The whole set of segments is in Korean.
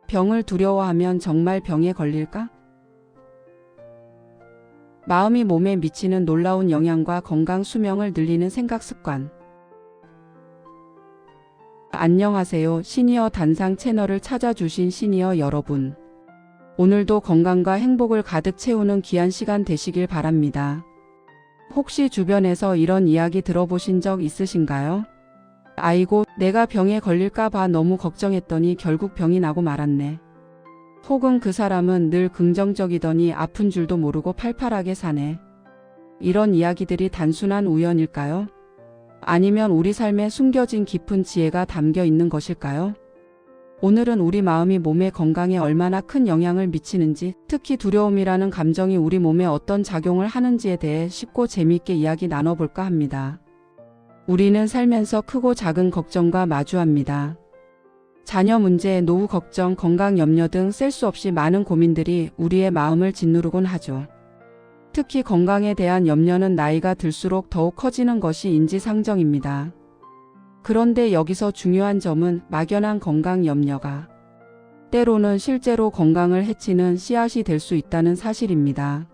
병을 두려워하면 정말 병에 걸릴까? 마음이 몸에 미치는 놀라운 영향과 건강 수명을 늘리는 생각 습관. 안녕하세요. 시니어 단상 채널을 찾아주신 시니어 여러분. 오늘도 건강과 행복을 가득 채우는 귀한 시간 되시길 바랍니다. 혹시 주변에서 이런 이야기 들어보신 적 있으신가요? 아이고, 내가 병에 걸릴까봐 너무 걱정했더니 결국 병이 나고 말았네. 혹은 그 사람은 늘 긍정적이더니 아픈 줄도 모르고 팔팔하게 사네. 이런 이야기들이 단순한 우연일까요? 아니면 우리 삶에 숨겨진 깊은 지혜가 담겨 있는 것일까요? 오늘은 우리 마음이 몸의 건강에 얼마나 큰 영향을 미치는지, 특히 두려움이라는 감정이 우리 몸에 어떤 작용을 하는지에 대해 쉽고 재미있게 이야기 나눠볼까 합니다. 우리는 살면서 크고 작은 걱정과 마주합니다. 자녀 문제, 노후 걱정, 건강 염려 등 셀 수 없이 많은 고민들이 우리의 마음을 짓누르곤 하죠. 특히 건강에 대한 염려는 나이가 들수록 더욱 커지는 것이 인지상정입니다. 그런데 여기서 중요한 점은 막연한 건강 염려가 때로는 실제로 건강을 해치는 씨앗이 될 수 있다는 사실입니다.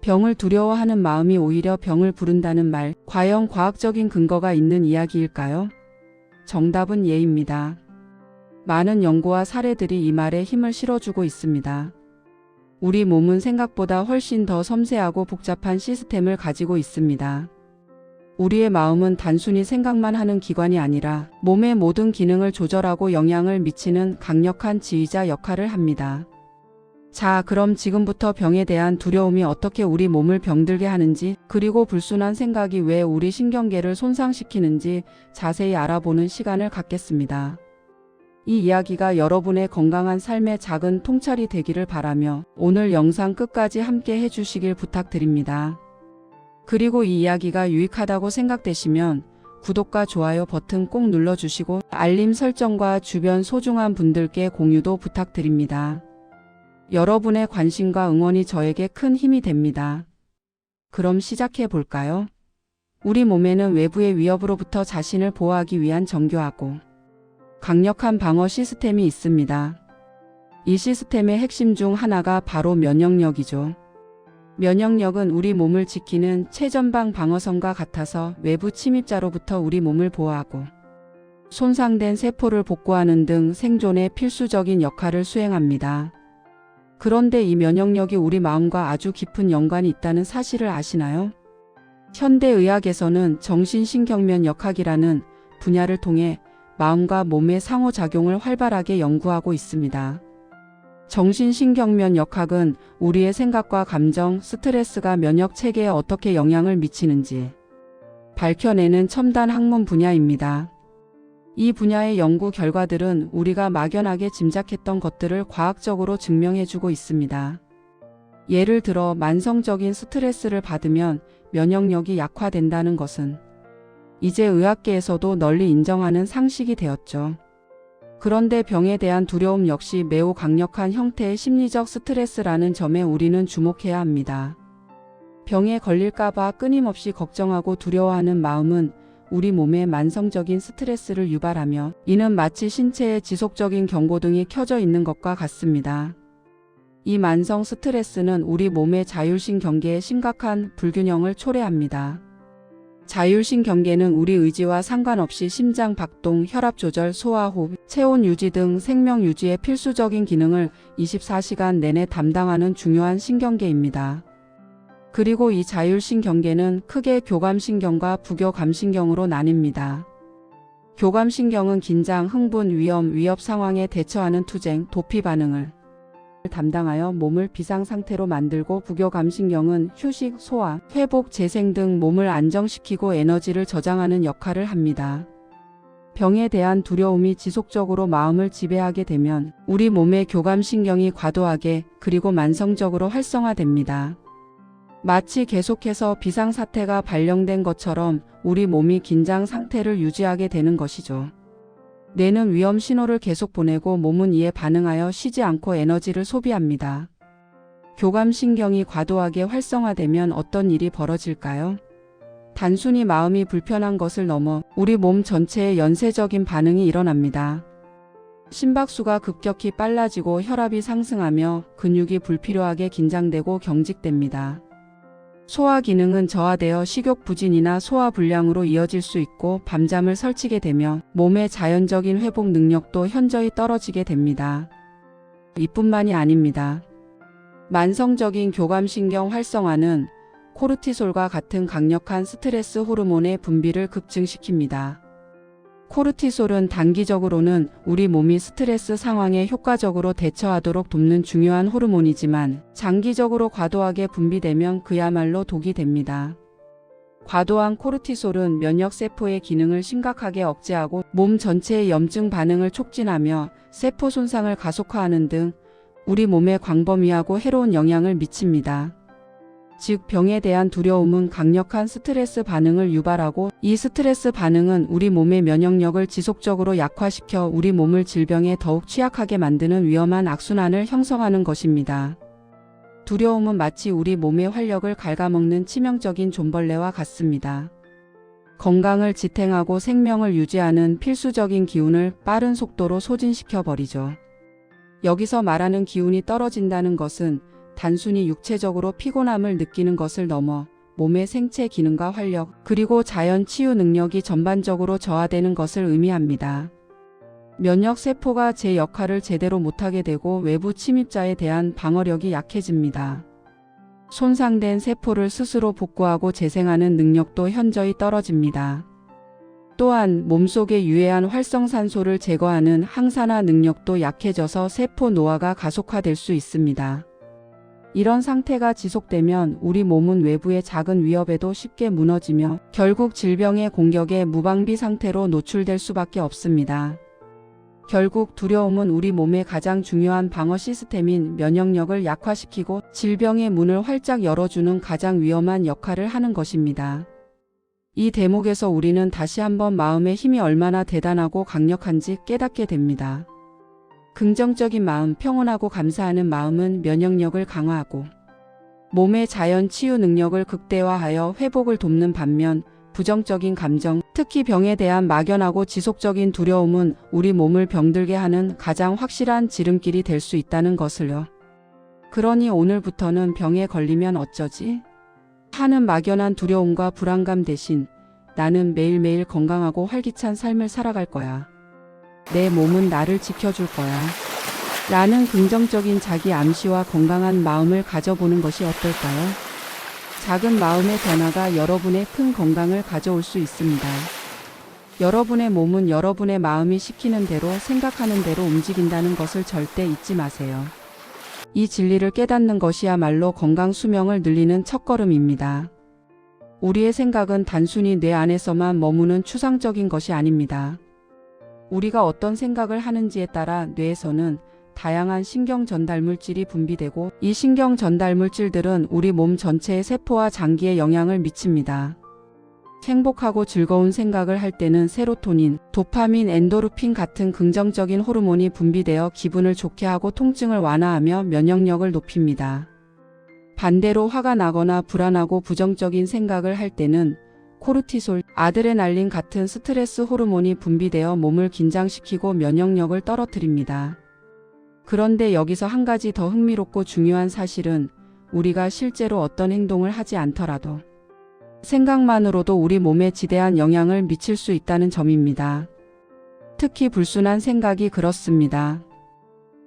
병을 두려워하는 마음이 오히려 병을 부른다는 말, 과연 과학적인 근거가 있는 이야기일까요? 정답은 예입니다. 많은 연구와 사례들이 이 말에 힘을 실어주고 있습니다. 우리 몸은 생각보다 훨씬 더 섬세하고 복잡한 시스템을 가지고 있습니다. 우리의 마음은 단순히 생각만 하는 기관이 아니라 몸의 모든 기능을 조절하고 영향을 미치는 강력한 지휘자 역할을 합니다. 자, 그럼 지금부터 병에 대한 두려움이 어떻게 우리 몸을 병들게 하는지, 그리고 불순한 생각이 왜 우리 신경계를 손상시키는지 자세히 알아보는 시간을 갖겠습니다. 이 이야기가 여러분의 건강한 삶의 작은 통찰이 되기를 바라며 오늘 영상 끝까지 함께 해주시길 부탁드립니다. 그리고 이 이야기가 유익하다고 생각되시면 구독과 좋아요 버튼 꼭 눌러주시고 알림 설정과 주변 소중한 분들께 공유도 부탁드립니다. 여러분의 관심과 응원이 저에게 큰 힘이 됩니다. 그럼 시작해 볼까요? 우리 몸에는 외부의 위협으로부터 자신을 보호하기 위한 정교하고 강력한 방어 시스템이 있습니다. 이 시스템의 핵심 중 하나가 바로 면역력이죠. 면역력은 우리 몸을 지키는 최전방 방어선과 같아서 외부 침입자로부터 우리 몸을 보호하고 손상된 세포를 복구하는 등 생존에 필수적인 역할을 수행합니다. 그런데 이 면역력이 우리 마음과 아주 깊은 연관이 있다는 사실을 아시나요? 현대의학에서는 정신신경면역학이라는 분야를 통해 마음과 몸의 상호작용을 활발하게 연구하고 있습니다. 정신신경면역학은 우리의 생각과 감정, 스트레스가 면역체계에 어떻게 영향을 미치는지 밝혀내는 첨단 학문 분야입니다. 이 분야의 연구 결과들은 우리가 막연하게 짐작했던 것들을 과학적으로 증명해주고 있습니다. 예를 들어 만성적인 스트레스를 받으면 면역력이 약화된다는 것은 이제 의학계에서도 널리 인정하는 상식이 되었죠. 그런데 병에 대한 두려움 역시 매우 강력한 형태의 심리적 스트레스라는 점에 우리는 주목해야 합니다. 병에 걸릴까봐 끊임없이 걱정하고 두려워하는 마음은 우리 몸에 만성적인 스트레스를 유발하며 이는 마치 신체에 지속적인 경고등이 켜져 있는 것과 같습니다. 이 만성 스트레스는 우리 몸의 자율신경계에 심각한 불균형을 초래합니다. 자율신경계는 우리 의지와 상관없이 심장 박동, 혈압 조절, 소화호흡, 체온 유지 등 생명 유지의 필수적인 기능을 24시간 내내 담당하는 중요한 신경계입니다. 그리고 이 자율신경계는 크게 교감신경과 부교감신경으로 나뉩니다. 교감신경은 긴장, 흥분, 위험, 위협 상황에 대처하는 투쟁, 도피 반응을 담당하여 몸을 비상상태로 만들고 부교감신경은 휴식, 소화, 회복, 재생 등 몸을 안정시키고 에너지를 저장하는 역할을 합니다. 병에 대한 두려움이 지속적으로 마음을 지배하게 되면 우리 몸의 교감신경이 과도하게 그리고 만성적으로 활성화됩니다. 마치 계속해서 비상사태가 발령된 것처럼 우리 몸이 긴장 상태를 유지하게 되는 것이죠. 뇌는 위험 신호를 계속 보내고 몸은 이에 반응하여 쉬지 않고 에너지를 소비합니다. 교감신경이 과도하게 활성화되면 어떤 일이 벌어질까요? 단순히 마음이 불편한 것을 넘어 우리 몸 전체에 연쇄적인 반응이 일어납니다. 심박수가 급격히 빨라지고 혈압이 상승하며 근육이 불필요하게 긴장되고 경직됩니다. 소화 기능은 저하되어 식욕 부진이나 소화 불량으로 이어질 수 있고 밤잠을 설치게 되며 몸의 자연적인 회복 능력도 현저히 떨어지게 됩니다. 이뿐만이 아닙니다. 만성적인 교감신경 활성화는 코르티솔과 같은 강력한 스트레스 호르몬의 분비를 급증시킵니다. 코르티솔은 단기적으로는 우리 몸이 스트레스 상황에 효과적으로 대처하도록 돕는 중요한 호르몬이지만 장기적으로 과도하게 분비되면 그야말로 독이 됩니다. 과도한 코르티솔은 면역세포의 기능을 심각하게 억제하고 몸 전체의 염증 반응을 촉진하며 세포 손상을 가속화하는 등 우리 몸에 광범위하고 해로운 영향을 미칩니다. 즉 병에 대한 두려움은 강력한 스트레스 반응을 유발하고 이 스트레스 반응은 우리 몸의 면역력을 지속적으로 약화시켜 우리 몸을 질병에 더욱 취약하게 만드는 위험한 악순환을 형성하는 것입니다. 두려움은 마치 우리 몸의 활력을 갉아먹는 치명적인 존벌레와 같습니다. 건강을 지탱하고 생명을 유지하는 필수적인 기운을 빠른 속도로 소진시켜 버리죠. 여기서 말하는 기운이 떨어진다는 것은 단순히 육체적으로 피곤함을 느끼는 것을 넘어 몸의 생체 기능과 활력, 그리고 자연 치유 능력이 전반적으로 저하되는 것을 의미합니다. 면역세포가 제 역할을 제대로 못하게 되고 외부 침입자에 대한 방어력이 약해집니다. 손상된 세포를 스스로 복구하고 재생하는 능력도 현저히 떨어집니다. 또한 몸속에 유해한 활성산소를 제거하는 항산화 능력도 약해져서 세포 노화가 가속화될 수 있습니다. 이런 상태가 지속되면 우리 몸은 외부의 작은 위협에도 쉽게 무너지며 결국 질병의 공격에 무방비 상태로 노출될 수밖에 없습니다. 결국 두려움은 우리 몸의 가장 중요한 방어 시스템인 면역력을 약화시키고 질병의 문을 활짝 열어주는 가장 위험한 역할을 하는 것입니다. 이 대목에서 우리는 다시 한번 마음의 힘이 얼마나 대단하고 강력한지 깨닫게 됩니다. 긍정적인 마음, 평온하고 감사하는 마음은 면역력을 강화하고 몸의 자연 치유 능력을 극대화하여 회복을 돕는 반면 부정적인 감정, 특히 병에 대한 막연하고 지속적인 두려움은 우리 몸을 병들게 하는 가장 확실한 지름길이 될 수 있다는 것을요. 그러니 오늘부터는 병에 걸리면 어쩌지? 하는 막연한 두려움과 불안감 대신 나는 매일매일 건강하고 활기찬 삶을 살아갈 거야. 내 몸은 나를 지켜줄 거야. 라는 긍정적인 자기 암시와 건강한 마음을 가져보는 것이 어떨까요? 작은 마음의 변화가 여러분의 큰 건강을 가져올 수 있습니다. 여러분의 몸은 여러분의 마음이 시키는 대로 생각하는 대로 움직인다는 것을 절대 잊지 마세요. 이 진리를 깨닫는 것이야말로 건강 수명을 늘리는 첫걸음입니다. 우리의 생각은 단순히 뇌 안에서만 머무는 추상적인 것이 아닙니다. 우리가 어떤 생각을 하는지에 따라 뇌에서는 다양한 신경 전달 물질이 분비되고 이 신경 전달 물질들은 우리 몸 전체의 세포와 장기에 영향을 미칩니다. 행복하고 즐거운 생각을 할 때는 세로토닌, 도파민, 엔도르핀 같은 긍정적인 호르몬이 분비되어 기분을 좋게 하고 통증을 완화하며 면역력을 높입니다. 반대로 화가 나거나 불안하고 부정적인 생각을 할 때는 코르티솔, 아드레날린 같은 스트레스 호르몬이 분비되어 몸을 긴장시키고 면역력을 떨어뜨립니다. 그런데 여기서 한 가지 더 흥미롭고 중요한 사실은 우리가 실제로 어떤 행동을 하지 않더라도 생각만으로도 우리 몸에 지대한 영향을 미칠 수 있다는 점입니다. 특히 불순한 생각이 그렇습니다.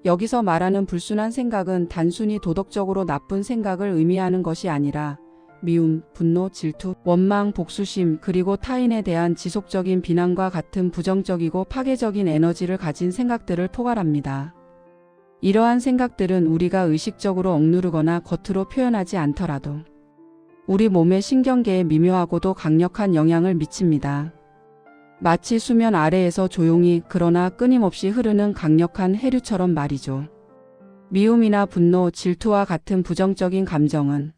여기서 말하는 불순한 생각은 단순히 도덕적으로 나쁜 생각을 의미하는 것이 아니라 미움, 분노, 질투, 원망, 복수심, 그리고 타인에 대한 지속적인 비난과 같은 부정적이고 파괴적인 에너지를 가진 생각들을 포괄합니다. 이러한 생각들은 우리가 의식적으로 억누르거나 겉으로 표현하지 않더라도 우리 몸의 신경계에 미묘하고도 강력한 영향을 미칩니다. 마치 수면 아래에서 조용히 그러나 끊임없이 흐르는 강력한 해류처럼 말이죠. 미움이나 분노, 질투와 같은 부정적인 감정은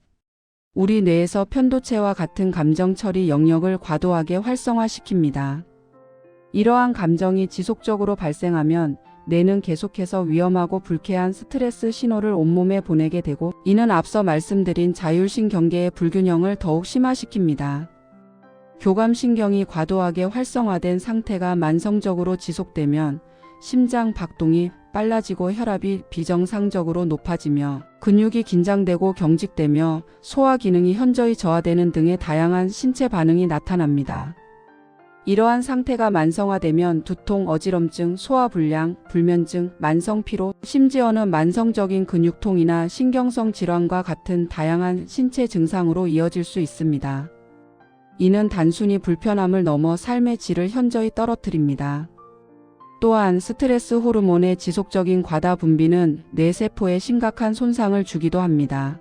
우리 뇌에서 편도체와 같은 감정 처리 영역을 과도하게 활성화시킵니다. 이러한 감정이 지속적으로 발생하면 뇌는 계속해서 위험하고 불쾌한 스트레스 신호를 온몸에 보내게 되고 이는 앞서 말씀드린 자율신경계의 불균형을 더욱 심화시킵니다. 교감신경이 과도하게 활성화된 상태가 만성적으로 지속되면 심장 박동이 빨라지고 혈압이 비정상적으로 높아지며 근육이 긴장되고 경직되며 소화 기능이 현저히 저하되는 등의 다양한 신체 반응이 나타납니다. 이러한 상태가 만성화되면 두통, 어지럼증, 소화불량, 불면증, 만성피로, 심지어는 만성적인 근육통이나 신경성 질환과 같은 다양한 신체 증상으로 이어질 수 있습니다. 이는 단순히 불편함을 넘어 삶의 질을 현저히 떨어뜨립니다. 또한 스트레스 호르몬의 지속적인 과다 분비는 뇌세포에 심각한 손상을 주기도 합니다.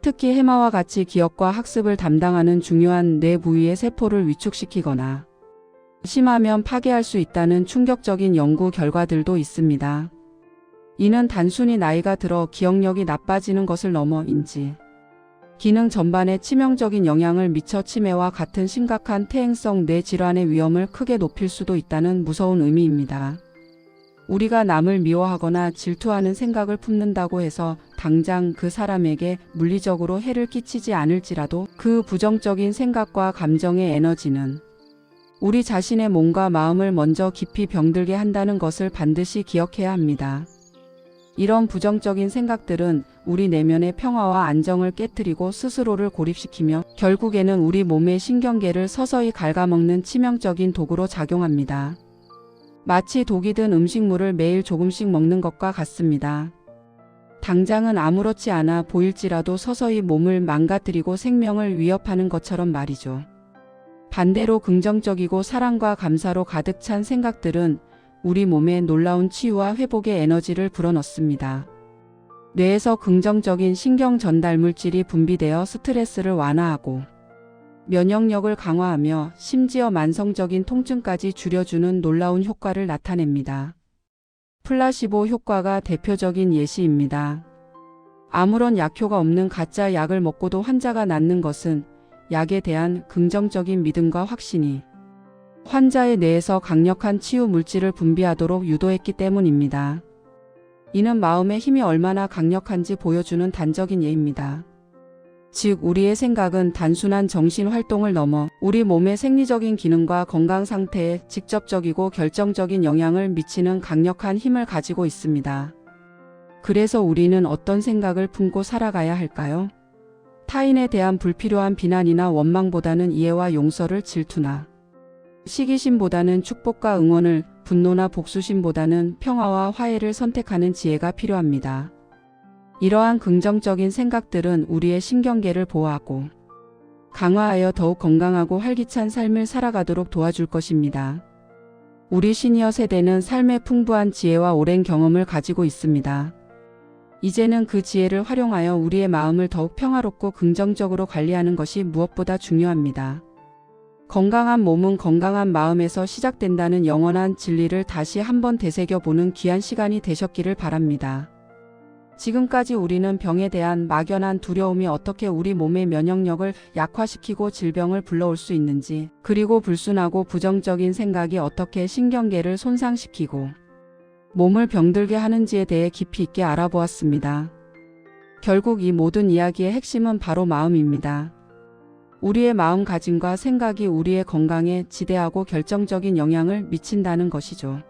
특히 해마와 같이 기억과 학습을 담당하는 중요한 뇌 부위의 세포를 위축시키거나 심하면 파괴할 수 있다는 충격적인 연구 결과들도 있습니다. 이는 단순히 나이가 들어 기억력이 나빠지는 것을 넘어 인지, 기능 전반에 치명적인 영향을 미쳐 치매와 같은 심각한 퇴행성 뇌 질환의 위험을 크게 높일 수도 있다는 무서운 의미입니다. 우리가 남을 미워하거나 질투하는 생각을 품는다고 해서 당장 그 사람에게 물리적으로 해를 끼치지 않을지라도 그 부정적인 생각과 감정의 에너지는 우리 자신의 몸과 마음을 먼저 깊이 병들게 한다는 것을 반드시 기억해야 합니다. 이런 부정적인 생각들은 우리 내면의 평화와 안정을 깨트리고 스스로를 고립시키며 결국에는 우리 몸의 신경계를 서서히 갉아먹는 치명적인 독으로 작용합니다. 마치 독이 든 음식물을 매일 조금씩 먹는 것과 같습니다. 당장은 아무렇지 않아 보일지라도 서서히 몸을 망가뜨리고 생명을 위협하는 것처럼 말이죠. 반대로 긍정적이고 사랑과 감사로 가득 찬 생각들은 우리 몸에 놀라운 치유와 회복의 에너지를 불어넣습니다. 뇌에서 긍정적인 신경 전달 물질이 분비되어 스트레스를 완화하고 면역력을 강화하며 심지어 만성적인 통증까지 줄여주는 놀라운 효과를 나타냅니다. 플라시보 효과가 대표적인 예시입니다. 아무런 약효가 없는 가짜 약을 먹고도 환자가 낫는 것은 약에 대한 긍정적인 믿음과 확신이 환자의 뇌에서 강력한 치유 물질을 분비하도록 유도했기 때문입니다. 이는 마음의 힘이 얼마나 강력한지 보여주는 단적인 예입니다. 즉, 우리의 생각은 단순한 정신 활동을 넘어 우리 몸의 생리적인 기능과 건강 상태에 직접적이고 결정적인 영향을 미치는 강력한 힘을 가지고 있습니다. 그래서 우리는 어떤 생각을 품고 살아가야 할까요? 타인에 대한 불필요한 비난이나 원망보다는 이해와 용서를, 질투나 시기심보다는 축복과 응원을, 분노나 복수심보다는 평화와 화해를 선택하는 지혜가 필요합니다. 이러한 긍정적인 생각들은 우리의 신경계를 보호하고 강화하여 더욱 건강하고 활기찬 삶을 살아가도록 도와줄 것입니다. 우리 시니어 세대는 삶의 풍부한 지혜와 오랜 경험을 가지고 있습니다. 이제는 그 지혜를 활용하여 우리의 마음을 더욱 평화롭고 긍정적으로 관리하는 것이 무엇보다 중요합니다. 건강한 몸은 건강한 마음에서 시작된다는 영원한 진리를 다시 한번 되새겨보는 귀한 시간이 되셨기를 바랍니다. 지금까지 우리는 병에 대한 막연한 두려움이 어떻게 우리 몸의 면역력을 약화시키고 질병을 불러올 수 있는지, 그리고 불순하고 부정적인 생각이 어떻게 신경계를 손상시키고 몸을 병들게 하는지에 대해 깊이 있게 알아보았습니다. 결국 이 모든 이야기의 핵심은 바로 마음입니다. 우리의 마음가짐과 생각이 우리의 건강에 지대하고 결정적인 영향을 미친다는 것이죠.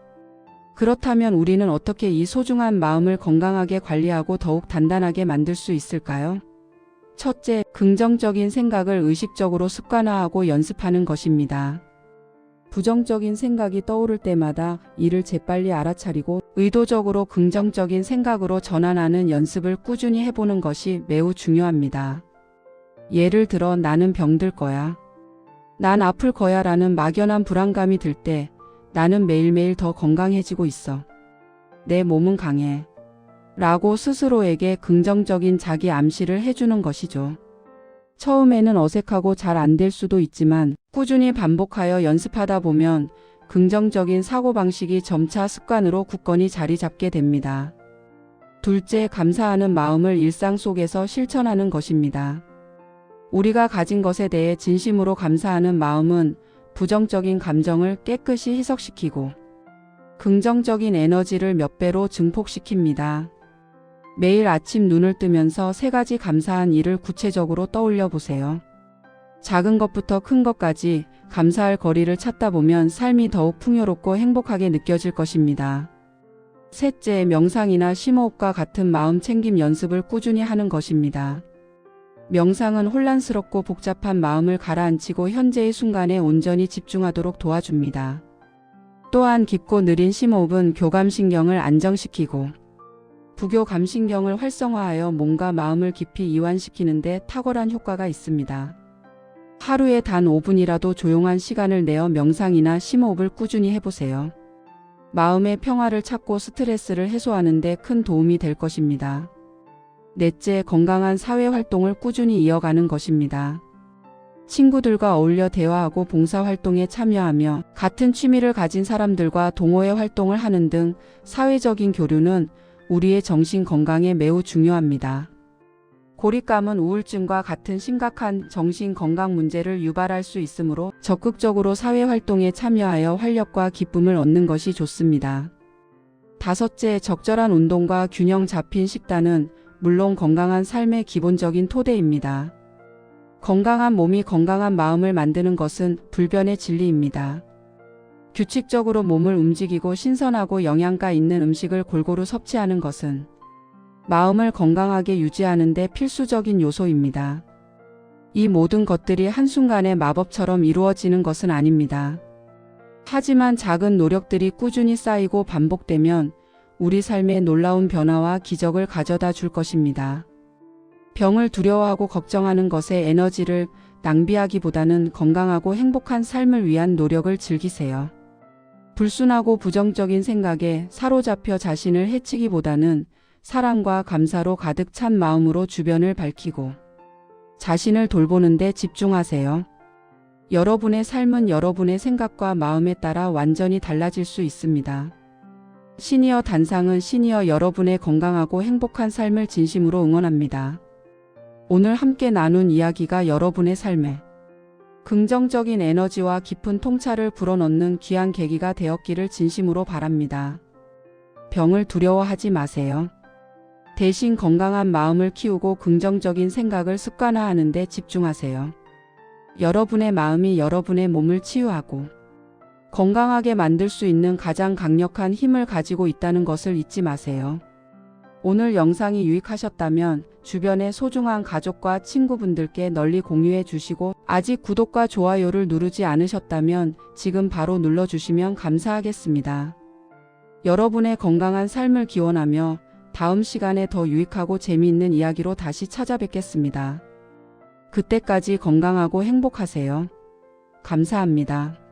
그렇다면 우리는 어떻게 이 소중한 마음을 건강하게 관리하고 더욱 단단하게 만들 수 있을까요? 첫째, 긍정적인 생각을 의식적으로 습관화하고 연습하는 것입니다. 부정적인 생각이 떠오를 때마다 이를 재빨리 알아차리고 의도적으로 긍정적인 생각으로 전환하는 연습을 꾸준히 해보는 것이 매우 중요합니다. 예를 들어, 나는 병들 거야, 난 아플 거야 라는 막연한 불안감이 들 때 나는 매일매일 더 건강해지고 있어, 내 몸은 강해 라고 스스로에게 긍정적인 자기 암시를 해주는 것이죠. 처음에는 어색하고 잘 안 될 수도 있지만 꾸준히 반복하여 연습하다 보면 긍정적인 사고방식이 점차 습관으로 굳건히 자리 잡게 됩니다. 둘째, 감사하는 마음을 일상 속에서 실천하는 것입니다. 우리가 가진 것에 대해 진심으로 감사하는 마음은 부정적인 감정을 깨끗이 희석시키고 긍정적인 에너지를 몇 배로 증폭시킵니다. 매일 아침 눈을 뜨면서 3가지 감사한 일을 구체적으로 떠올려 보세요. 작은 것부터 큰 것까지 감사할 거리를 찾다 보면 삶이 더욱 풍요롭고 행복하게 느껴질 것입니다. 셋째, 명상이나 심호흡과 같은 마음 챙김 연습을 꾸준히 하는 것입니다. 명상은 혼란스럽고 복잡한 마음을 가라앉히고 현재의 순간에 온전히 집중하도록 도와줍니다. 또한 깊고 느린 심호흡은 교감신경을 안정시키고 부교감신경을 활성화하여 몸과 마음을 깊이 이완시키는 데 탁월한 효과가 있습니다. 하루에 단 5분이라도 조용한 시간을 내어 명상이나 심호흡을 꾸준히 해보세요. 마음의 평화를 찾고 스트레스를 해소하는 데 큰 도움이 될 것입니다. 넷째, 건강한 사회활동을 꾸준히 이어가는 것입니다. 친구들과 어울려 대화하고 봉사활동에 참여하며 같은 취미를 가진 사람들과 동호회 활동을 하는 등 사회적인 교류는 우리의 정신 건강에 매우 중요합니다. 고립감은 우울증과 같은 심각한 정신 건강 문제를 유발할 수 있으므로 적극적으로 사회활동에 참여하여 활력과 기쁨을 얻는 것이 좋습니다. 다섯째, 적절한 운동과 균형 잡힌 식단은 물론 건강한 삶의 기본적인 토대입니다. 건강한 몸이 건강한 마음을 만드는 것은 불변의 진리입니다. 규칙적으로 몸을 움직이고 신선하고 영양가 있는 음식을 골고루 섭취하는 것은 마음을 건강하게 유지하는 데 필수적인 요소입니다. 이 모든 것들이 한순간에 마법처럼 이루어지는 것은 아닙니다. 하지만 작은 노력들이 꾸준히 쌓이고 반복되면 우리 삶에 놀라운 변화와 기적을 가져다 줄 것입니다. 병을 두려워하고 걱정하는 것에 에너지를 낭비하기보다는 건강하고 행복한 삶을 위한 노력을 즐기세요. 불순하고 부정적인 생각에 사로잡혀 자신을 해치기보다는 사랑과 감사로 가득 찬 마음으로 주변을 밝히고 자신을 돌보는 데 집중하세요. 여러분의 삶은 여러분의 생각과 마음에 따라 완전히 달라질 수 있습니다. 시니어 단상은 시니어 여러분의 건강하고 행복한 삶을 진심으로 응원합니다. 오늘 함께 나눈 이야기가 여러분의 삶에 긍정적인 에너지와 깊은 통찰을 불어넣는 귀한 계기가 되었기를 진심으로 바랍니다. 병을 두려워하지 마세요. 대신 건강한 마음을 키우고 긍정적인 생각을 습관화하는 데 집중하세요. 여러분의 마음이 여러분의 몸을 치유하고 건강하게 만들 수 있는 가장 강력한 힘을 가지고 있다는 것을 잊지 마세요. 오늘 영상이 유익하셨다면 주변의 소중한 가족과 친구분들께 널리 공유해 주시고 아직 구독과 좋아요를 누르지 않으셨다면 지금 바로 눌러주시면 감사하겠습니다. 여러분의 건강한 삶을 기원하며 다음 시간에 더 유익하고 재미있는 이야기로 다시 찾아뵙겠습니다. 그때까지 건강하고 행복하세요. 감사합니다.